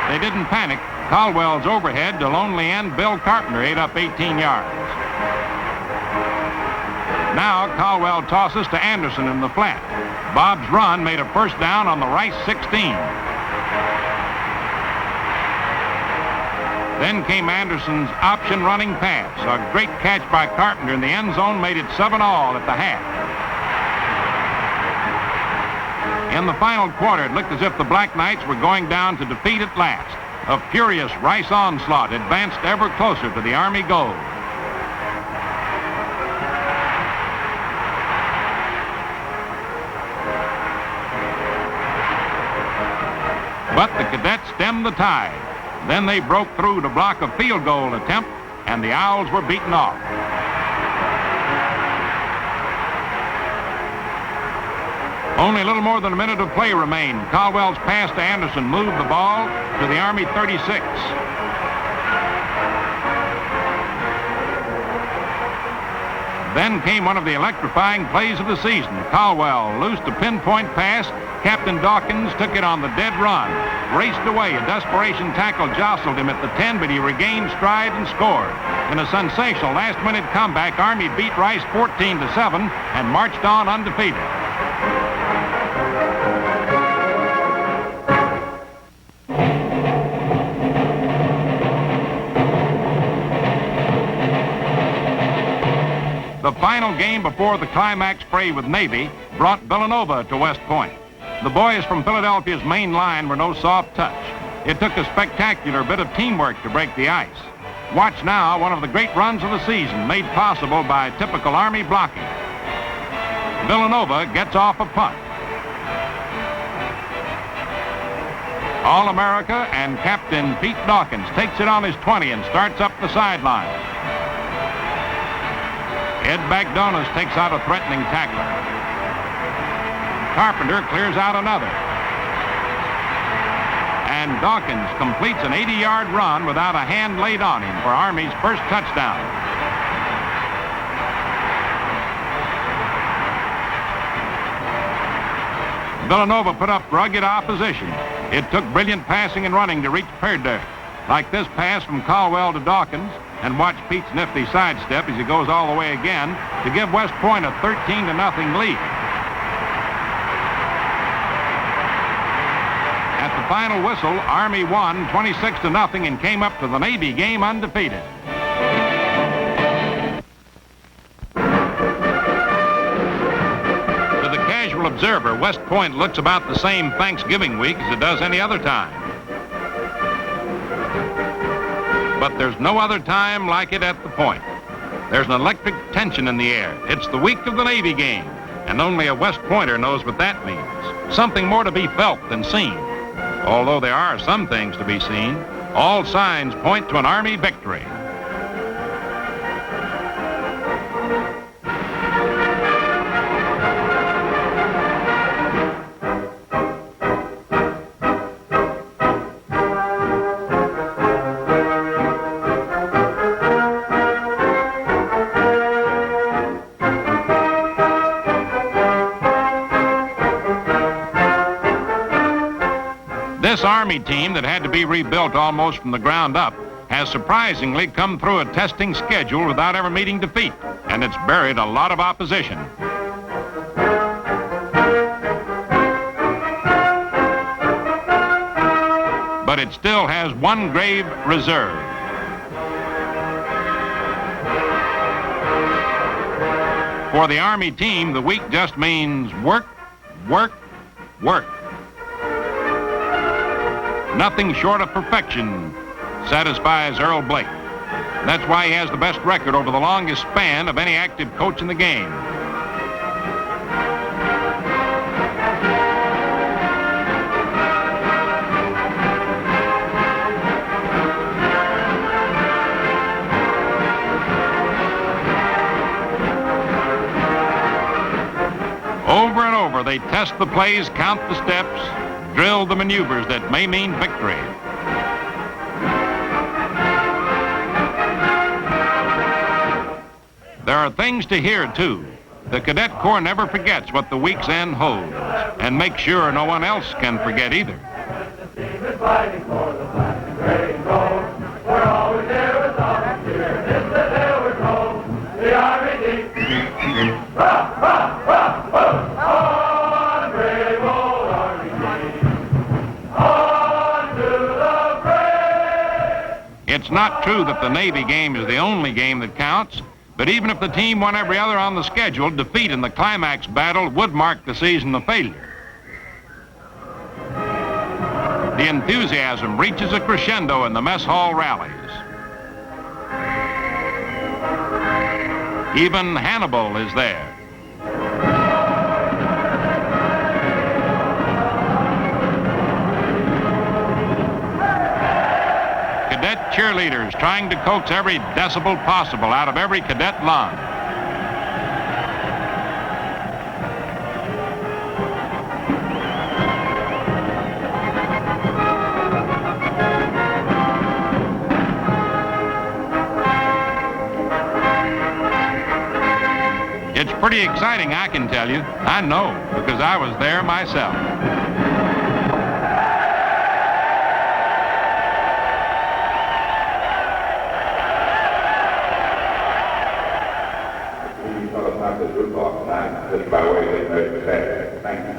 They didn't panic. Caldwell's overhead to lonely end Bill Carpenter ate up 18 yards. Now Caldwell tosses to Anderson in the flat. Bob's run made a first down on the Rice 16. Then came Anderson's option running pass. A great catch by Carpenter in the end zone made it 7-all at the half. In the final quarter, it looked as if the Black Knights were going down to defeat at last. A furious Rice onslaught advanced ever closer to the Army goal. But the Cadets stemmed the tide. Then they broke through to block a field goal attempt, and the Owls were beaten off. Only a little more than a minute of play remained. Caldwell's pass to Anderson moved the ball to the Army 36. Then came one of the electrifying plays of the season. Caldwell loosed a pinpoint pass. Captain Dawkins took it on the dead run, raced away. A desperation tackle jostled him at the 10, but he regained stride and scored. In a sensational last-minute comeback, Army beat Rice 14-7 and marched on undefeated. The final game before the climax fray with Navy brought Villanova to West Point. The boys from Philadelphia's main line were no soft touch. It took a spectacular bit of teamwork to break the ice. Watch now one of the great runs of the season made possible by typical Army blocking. Villanova gets off a punt. All-America and Captain Pete Dawkins takes it on his 20 and starts up the sideline. Ed Bagdonas takes out a threatening tackler. Carpenter clears out another. And Dawkins completes an 80-yard run without a hand laid on him for Army's first touchdown. Villanova put up rugged opposition. It took brilliant passing and running to reach Perdue. Like this pass from Caldwell to Dawkins, and watch Pete's nifty sidestep as he goes all the way again to give West Point a 13-0 lead. At the final whistle, Army won 26-0 and came up to the Navy game undefeated. To the casual observer, West Point looks about the same Thanksgiving week as it does any other time. But there's no other time like it at the Point. There's an electric tension in the air. It's the week of the Navy game, and only a West Pointer knows what that means. Something more to be felt than seen. Although there are some things to be seen, all signs point to an Army victory. This Army team that had to be rebuilt almost from the ground up has surprisingly come through a testing schedule without ever meeting defeat. And and it's buried a lot of opposition. But it still has one grave reserve. For the Army team, the week just means work, work, work. Nothing short of perfection satisfies Earl Blaik. That's why he has the best record over the longest span of any active coach in the game. Over and over, they test the plays, count the steps, drill the maneuvers that may mean victory. There are things to hear, too. The Cadet Corps never forgets what the week's end holds, and makes sure no one else can forget either. It's not true that the Navy game is the only game that counts, but even if the team won every other on the schedule, defeat in the climax battle would mark the season a failure. The enthusiasm reaches a crescendo in the mess hall rallies. Even Hannibal is there. Cadet cheerleaders trying to coax every decibel possible out of every cadet lung. It's pretty exciting, I can tell you. I know, because I was there myself. Just by way of the thank you.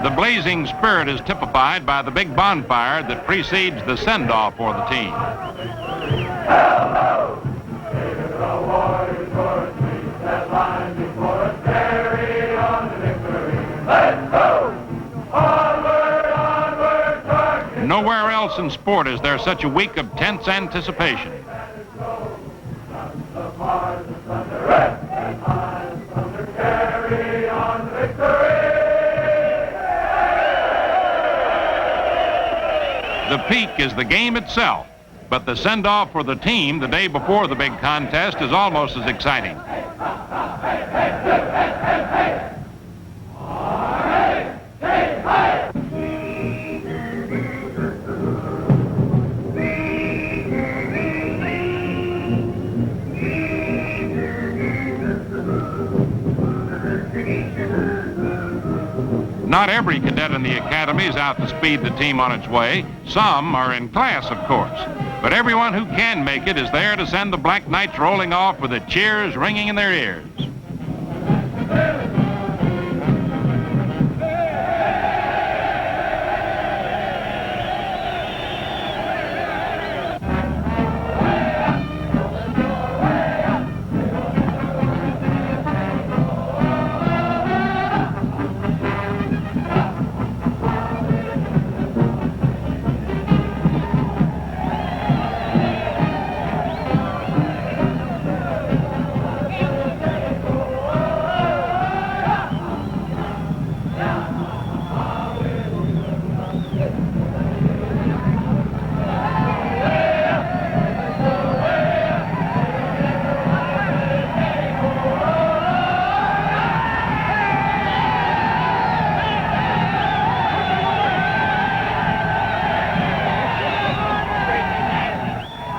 The blazing spirit is typified by the big bonfire that precedes the send-off for the team. Nowhere else in sport is there such a week of tense anticipation. The peak is the game itself, but the send-off for the team the day before the big contest is almost as exciting. Not every cadet in the academy is out to speed the team on its way. Some are in class, of course. But everyone who can make it is there to send the Black Knights rolling off with the cheers ringing in their ears.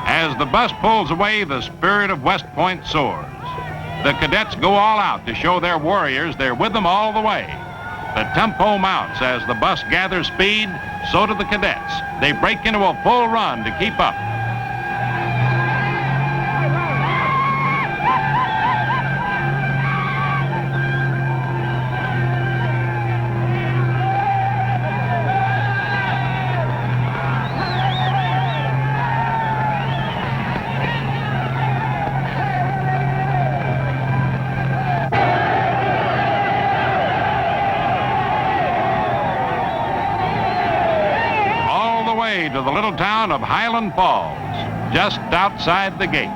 As the bus pulls away, the spirit of West Point soars. The cadets go all out to show their warriors they're with them all the way. The tempo mounts as the bus gathers speed, so do the cadets. They break into a full run to keep up. To the little town of Highland Falls, just outside the gate.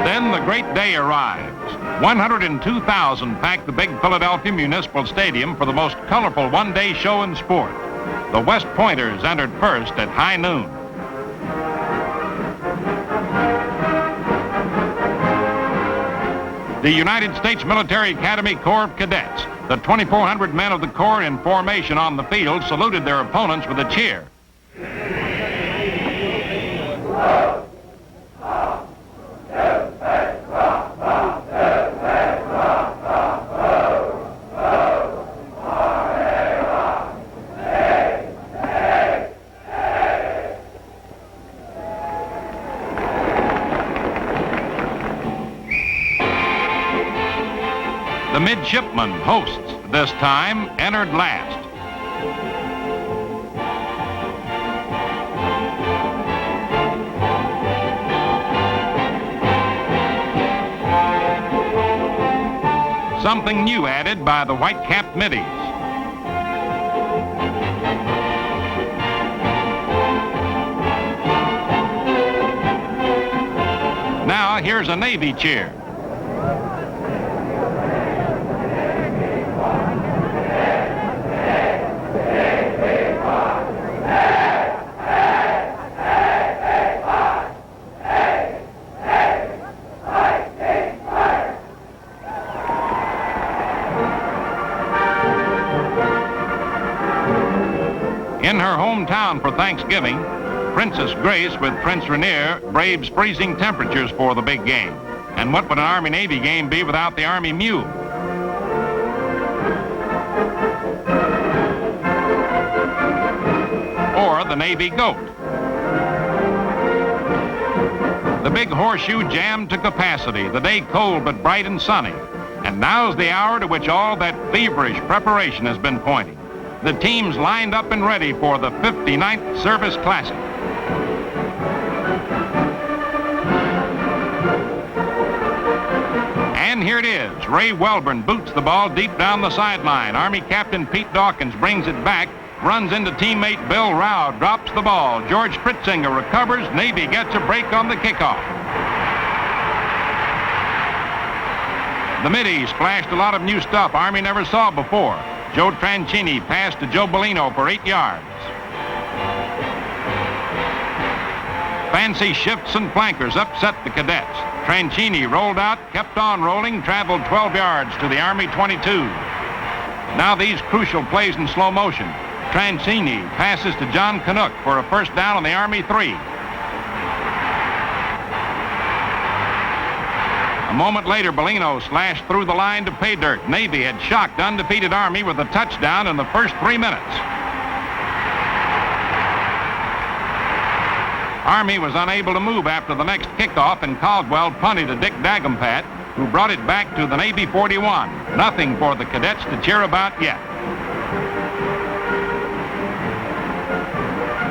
Then the great day arrives. 102,000 packed the big Philadelphia Municipal Stadium for the most colorful one-day show in sport. The West Pointers entered first at high noon. The United States Military Academy Corps of Cadets, the 2,400 men of the Corps in formation on the field, saluted their opponents with a cheer. The midshipmen, hosts this time, entered last. Something new added by the white-capped middies. Now here's a Navy cheer. In her hometown for Thanksgiving, Princess Grace with Prince Rainier braves freezing temperatures for the big game. And what would an Army-Navy game be without the Army mule? Or the Navy goat? The big horseshoe jammed to capacity, the day cold but bright and sunny. And now's the hour to which all that feverish preparation has been pointing. The teams lined up and ready for the 59th Service Classic. And here it is. Ray Welborn boots the ball deep down the sideline. Army Captain Pete Dawkins brings it back, runs into teammate Bill Rao, drops the ball. George Fritzinger recovers. Navy gets a break on the kickoff. The middies flashed a lot of new stuff Army never saw before. Joe Tranchini passed to Joe Bellino for 8 yards. Fancy shifts and flankers upset the cadets. Tranchini rolled out, kept on rolling, traveled 12 yards to the Army 22. Now these crucial plays in slow motion. Tranchini passes to John Canuck for a first down on the Army 3. A moment later, Bellino slashed through the line to pay dirt. Navy had shocked undefeated Army with a touchdown in the first 3 minutes. Army was unable to move after the next kickoff, and Caldwell punted to Dick Dagempat, who brought it back to the Navy 41. Nothing for the cadets to cheer about yet.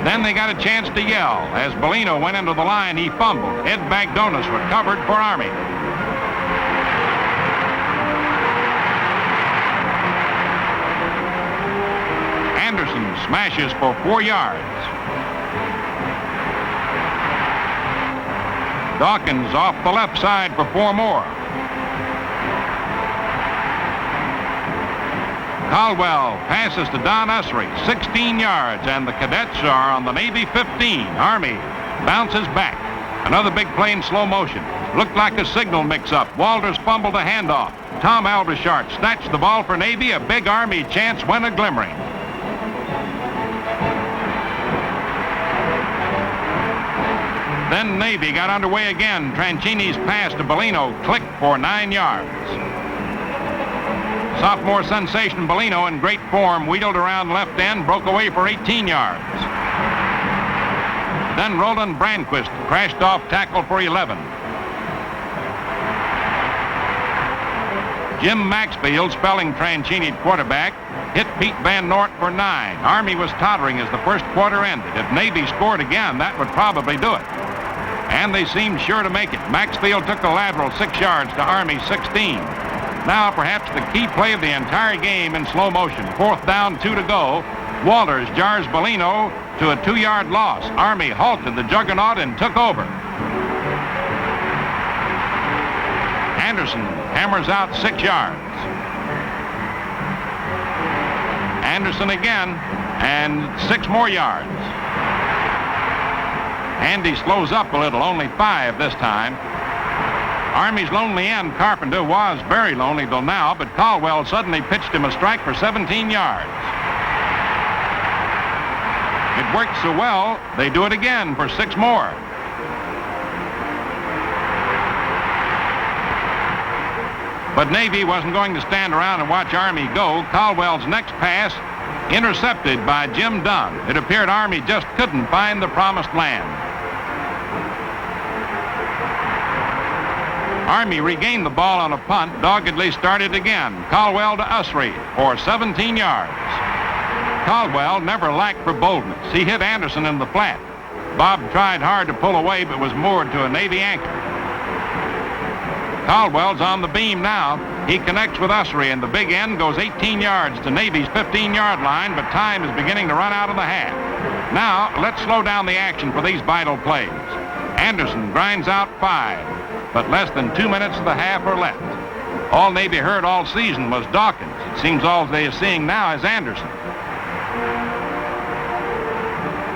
Then they got a chance to yell. As Bellino went into the line, he fumbled. Ed Bagdonis recovered for Army. Anderson smashes for 4 yards. Dawkins off the left side for 4 more. Caldwell passes to Don Usry, 16 yards, and the cadets are on the Navy 15. Army bounces back. Another big play in slow motion. Looked like a signal mix-up. Walters fumbled a handoff. Tom Alvishart snatched the ball for Navy. A big Army chance went a-glimmering. Then Navy got underway again. Tranchini's pass to Bellino clicked for 9 yards. Sophomore sensation Bellino in great form wheeled around left end, broke away for 18 yards. Then Roland Brandquist crashed off tackle for 11. Jim Maxfield, spelling Tranchini at quarterback, hit Pete Van Nort for 9. Army was tottering as the first quarter ended. If Navy scored again, that would probably do it. And they seemed sure to make it. Maxfield took a lateral 6 yards to Army 16. Now perhaps the key play of the entire game in slow motion. 4th down, 2 to go. Walters jars Bellino to a 2-yard loss. Army halted the juggernaut and took over. Anderson hammers out 6 yards. Anderson again, and 6 more yards. Andy slows up a little, only 5 this time. Army's lonely end, Carpenter, was very lonely till now, but Caldwell suddenly pitched him a strike for 17 yards. It worked so well, they do it again for 6 more. But Navy wasn't going to stand around and watch Army go. Caldwell's next pass intercepted by Jim Dunn. It appeared Army just couldn't find the promised land. Army regained the ball on a punt, doggedly started again. Caldwell to Usry for 17 yards. Caldwell never lacked for boldness. He hit Anderson in the flat. Bob tried hard to pull away, but was moored to a Navy anchor. Caldwell's on the beam now. He connects with Usry, and the big end goes 18 yards to Navy's 15-yard line, but time is beginning to run out of the half. Now, let's slow down the action for these vital plays. Anderson grinds out 5, but less than 2 minutes of the half are left. All Navy heard all season was Dawkins. It seems all they are seeing now is Anderson.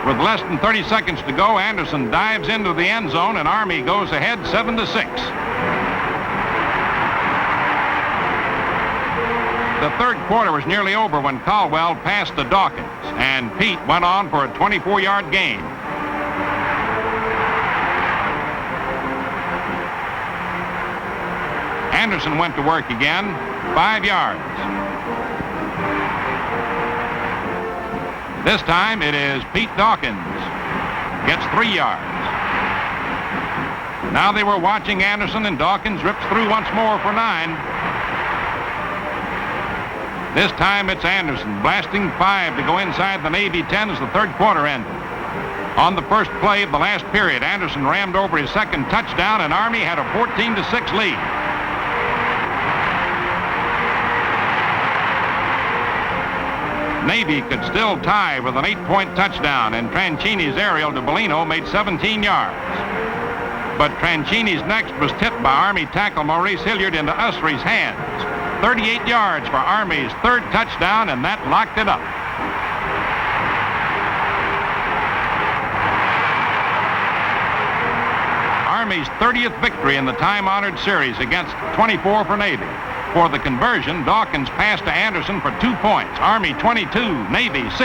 With less than 30 seconds to go, Anderson dives into the end zone, and Army goes ahead 7-6. The third quarter was nearly over when Caldwell passed to Dawkins, and Pete went on for a 24-yard gain. Anderson went to work again, 5 yards. This time it is Pete Dawkins, gets 3 yards. Now they were watching Anderson, and Dawkins rips through once more for 9. This time it's Anderson, blasting 5 to go inside the Navy 10 as the third quarter ended. On the first play of the last period, Anderson rammed over his second touchdown, and Army had a 14-6 lead. Navy could still tie with an 8-point touchdown, and Tranchini's aerial to Bellino made 17 yards. But Tranchini's next was tipped by Army tackle Maurice Hilliard into Usry's hands. 38 yards for Army's third touchdown, and that locked it up. Army's 30th victory in the time-honored series against 24 for Navy. For the conversion, Dawkins passed to Anderson for 2 points. Army 22, Navy 6.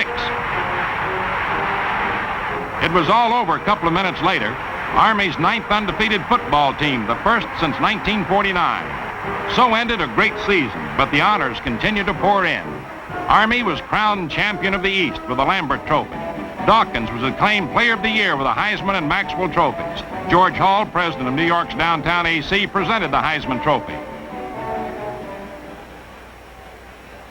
It was all over a couple of minutes later. Army's 9th undefeated football team, the first since 1949. So ended a great season, but the honors continued to pour in. Army was crowned champion of the East with the Lambert Trophy. Dawkins was acclaimed Player of the Year with the Heisman and Maxwell trophies. George Hall, president of New York's Downtown AC, presented the Heisman Trophy.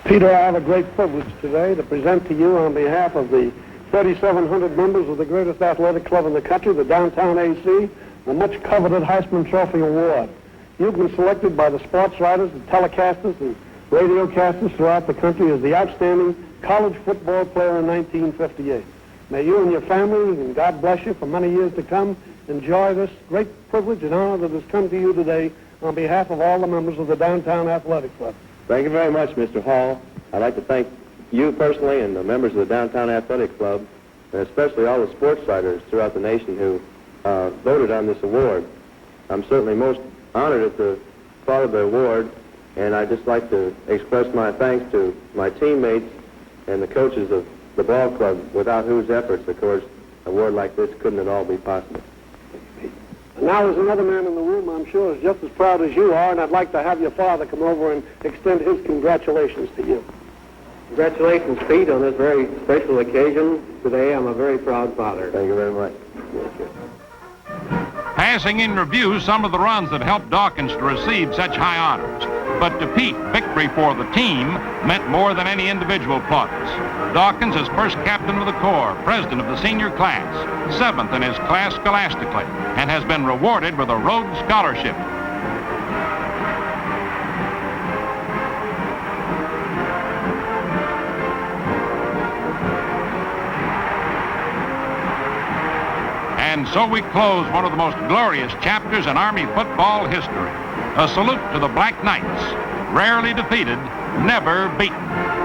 Peter, I have a great privilege today to present to you on behalf of the 3,700 members of the greatest athletic club in the country, the Downtown AC, the much-coveted Heisman Trophy Award. You've been selected by the sports writers, the telecasters, and radiocasters throughout the country as the outstanding college football player in 1958. May you and your families, and God bless you for many years to come, enjoy this great privilege and honor that has come to you today on behalf of all the members of the Downtown Athletic Club. Thank you very much, Mr. Hall. I'd like to thank you personally and the members of the Downtown Athletic Club, and especially all the sports writers throughout the nation who voted on this award. I'm certainly most honored at the thought of the award And I'd just like to express my thanks to my teammates and the coaches of the ball club, without whose efforts, of course, a award like this couldn't at all be possible. And now there's another man in the room I'm sure is just as proud as you are, and I'd like to have your father come over and extend his congratulations to you. Congratulations, Pete, on this very special occasion. Today, I'm a very proud father. Thank you very much. Passing in review some of the runs that helped Dawkins to receive such high honors. But to Pete, victory for the team meant more than any individual plaudits. Dawkins is first captain of the Corps, president of the senior class, 7th in his class scholastically, and has been rewarded with a Rhodes Scholarship. And so we close one of the most glorious chapters in Army football history. A salute to the Black Knights, rarely defeated, never beaten.